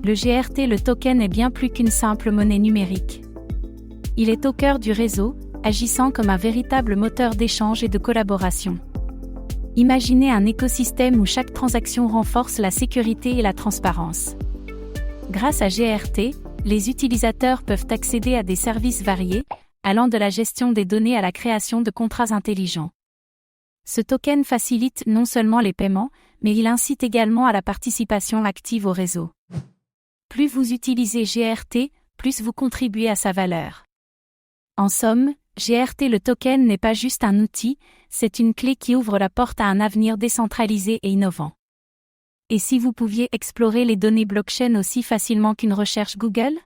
Le GRT, le token, est bien plus qu'une simple monnaie numérique. Il est au cœur du réseau, agissant comme un véritable moteur d'échange et de collaboration. Imaginez un écosystème où chaque transaction renforce la sécurité et la transparence. Grâce à GRT, les utilisateurs peuvent accéder à des services variés, allant de la gestion des données à la création de contrats intelligents. Ce token facilite non seulement les paiements, mais il incite également à la participation active au réseau. Plus vous utilisez GRT, plus vous contribuez à sa valeur. En somme, GRT, le token, n'est pas juste un outil, c'est une clé qui ouvre la porte à un avenir décentralisé et innovant. Et si vous pouviez explorer les données blockchain aussi facilement qu'une recherche Google?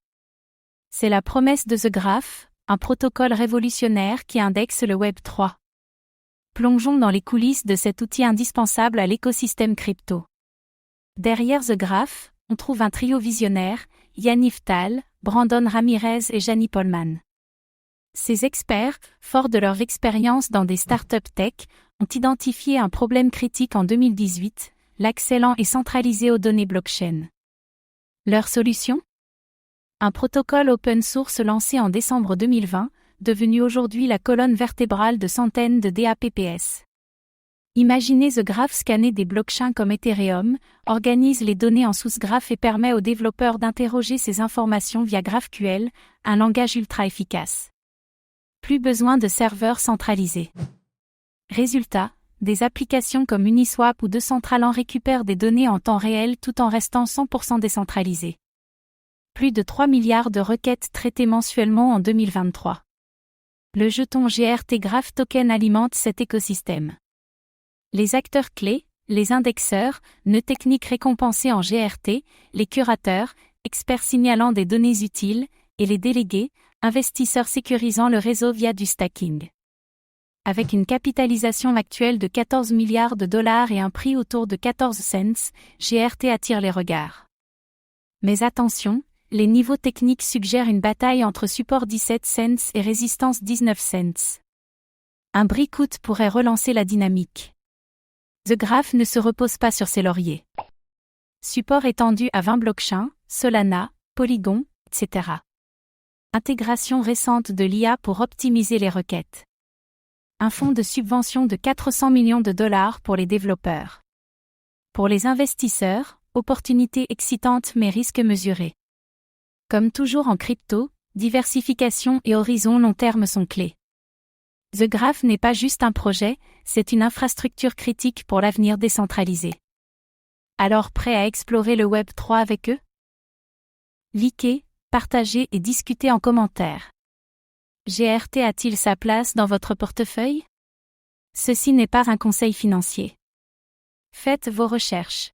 C'est la promesse de The Graph, un protocole révolutionnaire qui indexe le Web 3. Plongeons dans les coulisses de cet outil indispensable à l'écosystème crypto. Derrière The Graph, on trouve un trio visionnaire, Yaniv Tal, Brandon Ramirez et Jani Polman. Ces experts, forts de leur expérience dans des startups tech, ont identifié un problème critique en 2018, l'accès lent et centralisé aux données blockchain. Leur solution? Un protocole open source lancé en décembre 2020, devenu aujourd'hui la colonne vertébrale de centaines de DApps. Imaginez The Graph scanner des blockchains comme Ethereum, organise les données en source graph et permet aux développeurs d'interroger ces informations via GraphQL, un langage ultra efficace. Plus besoin de serveurs centralisés. Résultat, des applications comme Uniswap ou Decentraland récupèrent des données en temps réel tout en restant 100% décentralisées. Plus de 3 milliards de requêtes traitées mensuellement en 2023. Le jeton GRT Graph Token alimente cet écosystème. Les acteurs clés, les indexeurs, nœuds techniques récompensés en GRT, les curateurs, experts signalant des données utiles, et les délégués, investisseurs sécurisant le réseau via du stacking. Avec une capitalisation actuelle de 14 milliards de dollars et un prix autour de 14 cents, GRT attire les regards. Mais attention, les niveaux techniques suggèrent une bataille entre support 17 cents et résistance 19 cents. Un breakout pourrait relancer la dynamique. The Graph ne se repose pas sur ses lauriers. Support étendu à 20 blockchains, Solana, Polygon, etc. Intégration récente de l'IA pour optimiser les requêtes. Un fonds de subvention de 400 millions de dollars pour les développeurs. Pour les investisseurs, opportunité excitante mais risque mesuré. Comme toujours en crypto, diversification et horizon long terme sont clés. The Graph n'est pas juste un projet, c'est une infrastructure critique pour l'avenir décentralisé. Alors prêt à explorer le Web 3 avec eux? Likez, partagez et discutez en commentaire. GRT a-t-il sa place dans votre portefeuille? Ceci n'est pas un conseil financier. Faites vos recherches.